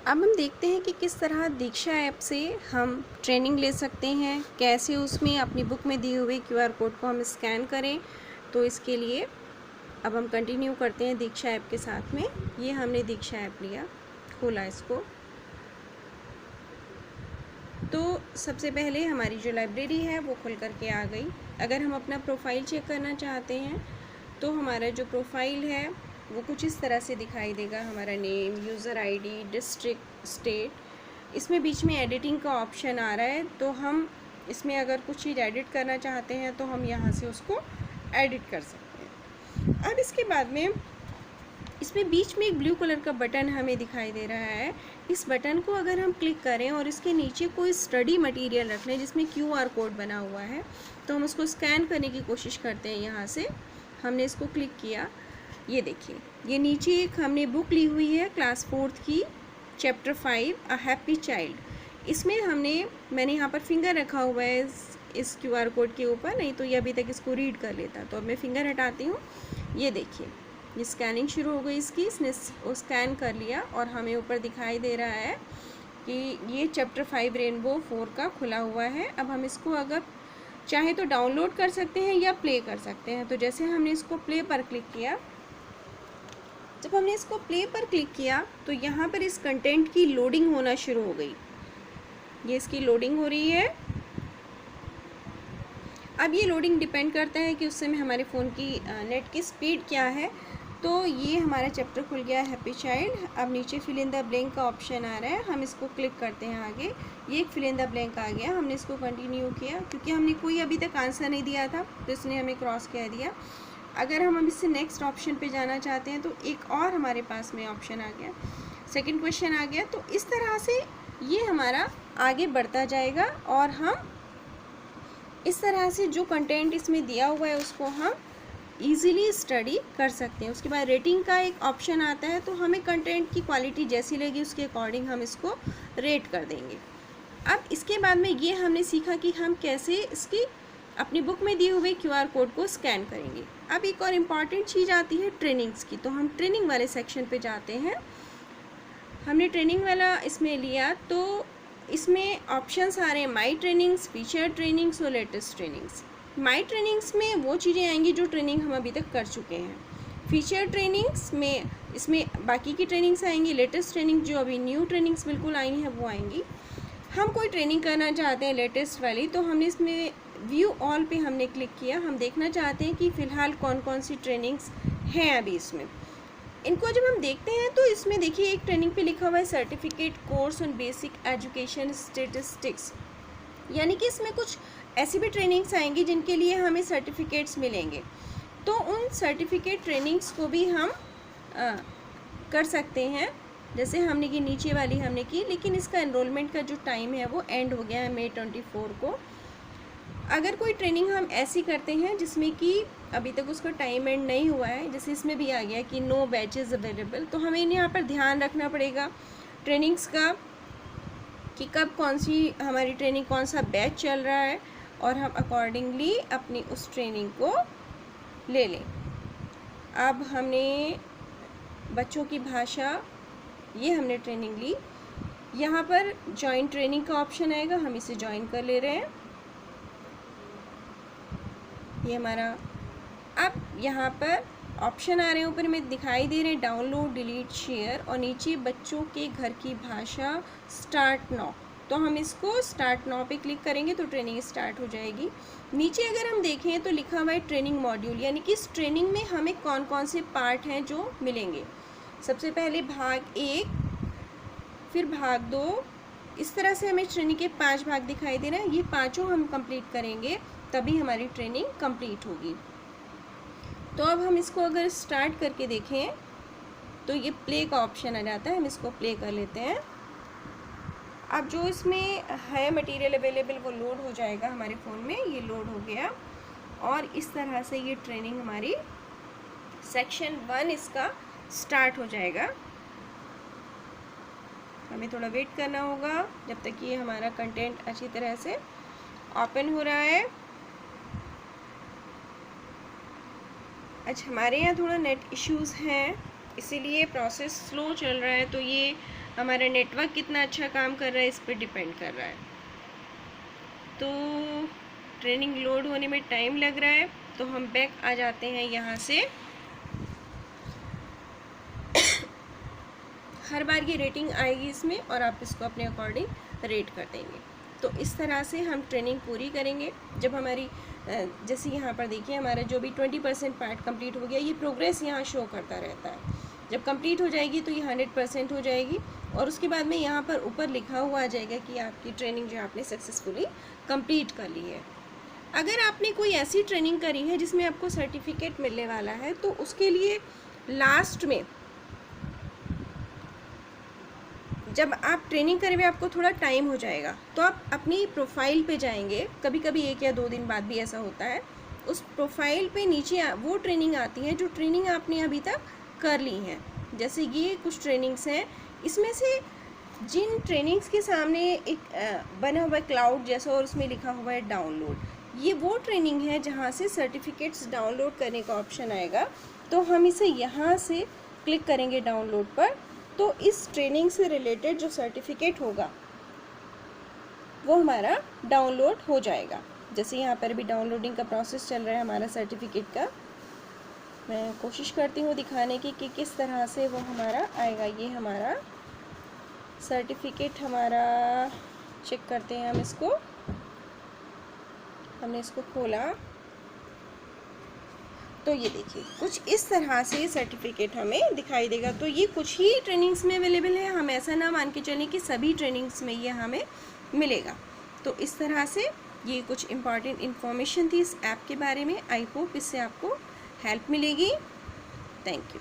अब हम देखते हैं कि किस तरह दीक्षा ऐप से हम ट्रेनिंग ले सकते हैं, कैसे उसमें अपनी बुक में दिए हुए क्यूआर कोड को हम स्कैन करें। तो इसके लिए अब हम कंटिन्यू करते हैं दीक्षा ऐप के साथ में। ये हमने दीक्षा ऐप लिया, खोला इसको। तो सबसे पहले हमारी जो लाइब्रेरी है वो खुल करके आ गई। अगर हम अपना प्रोफाइल चेक करना चाहते हैं तो हमारा जो प्रोफाइल है वो कुछ इस तरह से दिखाई देगा। हमारा name, user ID, district, state. इसमें बीच में एडिटिंग का ऑप्शन आ रहा है, तो हम इसमें अगर कुछ चीज़ एडिट करना चाहते हैं तो हम यहाँ से उसको एडिट कर सकते हैं। अब इसके बाद में इसमें बीच में एक ब्लू कलर का बटन हमें दिखाई दे रहा है। इस बटन को अगर हम क्लिक करें और इसके नीचे कोई स्टडी मटेरियल रख लें जिसमें क्यूआर कोड बना हुआ है, तो हम उसको स्कैन करने की कोशिश करते हैं। यहाँ से हमने इसको क्लिक किया, ये देखिए, ये नीचे एक हमने बुक ली हुई है क्लास 4th की, चैप्टर 5 अ हैप्पी चाइल्ड। इसमें मैंने यहाँ पर फिंगर रखा हुआ है इस क्यूआर कोड के ऊपर, नहीं तो ये अभी तक इसको रीड कर लेता। तो अब मैं फिंगर हटाती हूँ। ये देखिए, ये स्कैनिंग शुरू हो गई इसकी, इसने वो स्कैन कर लिया और हमें ऊपर दिखाई दे रहा है कि ये चैप्टर 5 रेनबो 4 का खुला हुआ है। अब हम इसको अगर चाहे तो डाउनलोड कर सकते हैं या प्ले कर सकते हैं। तो जैसे हमने इसको प्ले पर क्लिक किया, जब हमने इसको प्ले पर क्लिक किया तो यहाँ पर इस कंटेंट की लोडिंग होना शुरू हो गई। ये इसकी लोडिंग हो रही है। अब ये लोडिंग डिपेंड करता है कि उस समय हमारे फ़ोन की नेट की स्पीड क्या है। तो ये हमारा चैप्टर खुल गया हैप्पी चाइल्ड। अब नीचे फिल इन द ब्लैंक का ऑप्शन आ रहा है, हम इसको क्लिक करते हैं आगे। ये एक फिल इन द ब्लैंक आ गया, हमने इसको कंटिन्यू किया क्योंकि हमने कोई अभी तक आंसर नहीं दिया था, तो इसने हमें क्रॉस कह दिया। अगर हम अब इससे नेक्स्ट ऑप्शन पे जाना चाहते हैं तो एक और हमारे पास में ऑप्शन आ गया, सेकंड क्वेश्चन आ गया। तो इस तरह से ये हमारा आगे बढ़ता जाएगा और हम इस तरह से जो कंटेंट इसमें दिया हुआ है उसको हम ईज़िली स्टडी कर सकते हैं। उसके बाद रेटिंग का एक ऑप्शन आता है, तो हमें कंटेंट की क्वालिटी जैसी लगी उसके अकॉर्डिंग हम इसको रेट कर देंगे। अब इसके बाद में ये हमने सीखा कि हम कैसे इसकी अपनी बुक में दिए हुए क्यूआर कोड को स्कैन करेंगे। अब एक और इम्पॉर्टेंट चीज़ आती है ट्रेनिंग्स की, तो हम ट्रेनिंग वाले सेक्शन पे जाते हैं। हमने ट्रेनिंग वाला इसमें लिया तो इसमें ऑप्शंस आ रहे हैं माई ट्रेनिंग्स, फीचर ट्रेनिंग्स और लेटेस्ट ट्रेनिंग्स। माई ट्रेनिंग्स में वो चीज़ें आएंगी जो ट्रेनिंग हम अभी तक कर चुके हैं। फीचर ट्रेनिंग्स में इसमें बाकी की ट्रेनिंग्स आएंगी। लेटेस्ट ट्रेनिंग जो अभी न्यू ट्रेनिंग्स बिल्कुल आई हैं वो आएंगी। हम कोई ट्रेनिंग करना चाहते हैं लेटेस्ट वाली, तो हमने इसमें व्यू ऑल पे हमने क्लिक किया। हम देखना चाहते हैं कि फ़िलहाल कौन कौन सी ट्रेनिंग्स हैं अभी इसमें। इनको जब हम देखते हैं तो इसमें देखिए एक ट्रेनिंग पे लिखा हुआ है certificate course on basic education statistics, यानी कि इसमें कुछ ऐसी भी ट्रेनिंग्स आएंगी जिनके लिए हमें सर्टिफिकेट्स मिलेंगे। तो उन सर्टिफिकेट ट्रेनिंग्स को भी हम कर सकते हैं। जैसे हमने ये नीचे वाली हमने की, लेकिन इसका एनरोलमेंट का जो टाइम है वो एंड हो गया है मई 24 को। अगर कोई ट्रेनिंग हम ऐसी करते हैं जिसमें कि अभी तक उसका टाइम एंड नहीं हुआ है, जैसे इसमें भी आ गया कि नो बैचेस अवेलेबल, तो हमें यहाँ पर ध्यान रखना पड़ेगा ट्रेनिंग्स का कि कब कौन सी हमारी ट्रेनिंग, कौन सा बैच चल रहा है, और हम अकॉर्डिंगली अपनी उस ट्रेनिंग को ले लें। अब हमने बच्चों की भाषा, ये हमने ट्रेनिंग ली। यहाँ पर ज्वाइन ट्रेनिंग का ऑप्शन आएगा, हम इसे ज्वाइन कर ले रहे हैं। ये हमारा, अब यहाँ पर ऑप्शन आ रहे हैं ऊपर में दिखाई दे रहे हैं, डाउनलोड, डिलीट, शेयर, और नीचे बच्चों के घर की भाषा स्टार्ट नाउ। तो हम इसको स्टार्ट नाउ पे क्लिक करेंगे तो ट्रेनिंग स्टार्ट हो जाएगी। नीचे अगर हम देखें तो लिखा हुआ है ट्रेनिंग मॉड्यूल, यानी कि इस ट्रेनिंग में हमें कौन कौन से पार्ट हैं जो मिलेंगे। सबसे पहले भाग 1, फिर भाग 2, इस तरह से हमें ट्रेनिंग के 5 भाग दिखाई दे रहे हैं। ये पाँचों हम कंप्लीट करेंगे तभी हमारी ट्रेनिंग कंप्लीट होगी। तो अब हम इसको अगर स्टार्ट करके देखें तो ये प्ले का ऑप्शन आ जाता है, हम इसको प्ले कर लेते हैं। अब जो इसमें है मटेरियल अवेलेबल वो लोड हो जाएगा हमारे फ़ोन में। ये लोड हो गया और इस तरह से ये ट्रेनिंग हमारी सेक्शन 1 इसका स्टार्ट हो जाएगा। हमें थोड़ा वेट करना होगा जब तक ये हमारा कंटेंट अच्छी तरह से ओपन हो रहा है। अच्छा, हमारे यहाँ थोड़ा नेट इश्यूज़ हैं, इसीलिए प्रोसेस स्लो चल रहा है, तो ये हमारा नेटवर्क कितना अच्छा काम कर रहा है इस पर डिपेंड कर रहा है। तो ट्रेनिंग लोड होने में टाइम लग रहा है, तो हम बैक आ जाते हैं यहाँ से। हर बार ये रेटिंग आएगी इसमें और आप इसको अपने अकॉर्डिंग रेट कर देंगे। तो इस तरह से हम ट्रेनिंग पूरी करेंगे। जब हमारी जैसे यहाँ पर देखिए हमारा जो भी 20% पार्ट कंप्लीट हो गया, ये प्रोग्रेस यहाँ शो करता रहता है। जब कंप्लीट हो जाएगी तो ये 100% हो जाएगी और उसके बाद में यहाँ पर ऊपर लिखा हुआ आ जाएगा कि आपकी ट्रेनिंग जो आपने सक्सेसफुली कंप्लीट कर ली है। अगर आपने कोई ऐसी ट्रेनिंग करी है जिसमें आपको सर्टिफिकेट मिलने वाला है, तो उसके लिए लास्ट में जब आप ट्रेनिंग करें हुए आपको थोड़ा टाइम हो जाएगा, तो आप अपनी प्रोफाइल पे जाएंगे। कभी कभी 1 या 2 दिन बाद भी ऐसा होता है। उस प्रोफाइल पे नीचे वो ट्रेनिंग आती है जो ट्रेनिंग आपने अभी तक कर ली हैं। जैसे ये कुछ ट्रेनिंग्स हैं, इसमें से जिन ट्रेनिंग्स के सामने एक बना हुआ है क्लाउड जैसा और उसमें लिखा हुआ है डाउनलोड, ये वो ट्रेनिंग है जहाँ से सर्टिफिकेट्स डाउनलोड करने का ऑप्शन आएगा। तो हम इसे यहाँ से क्लिक करेंगे डाउनलोड पर, तो इस ट्रेनिंग से रिलेटेड जो सर्टिफिकेट होगा वो हमारा डाउनलोड हो जाएगा। जैसे यहाँ पर भी डाउनलोडिंग का प्रोसेस चल रहा है हमारा सर्टिफिकेट का। मैं कोशिश करती हूँ दिखाने की कि किस तरह से वो हमारा आएगा। ये हमारा सर्टिफिकेट हमारा चेक करते हैं हम इसको। हमने इसको खोला तो ये देखिए कुछ इस तरह से सर्टिफिकेट हमें दिखाई देगा। तो ये कुछ ही ट्रेनिंग्स में अवेलेबल है, हम ऐसा ना मान के चलें कि सभी ट्रेनिंग्स में ये हमें मिलेगा। तो इस तरह से ये कुछ इम्पॉर्टेंट इन्फॉर्मेशन थी इस ऐप के बारे में। आई होप इससे आपको हेल्प मिलेगी। Thank you.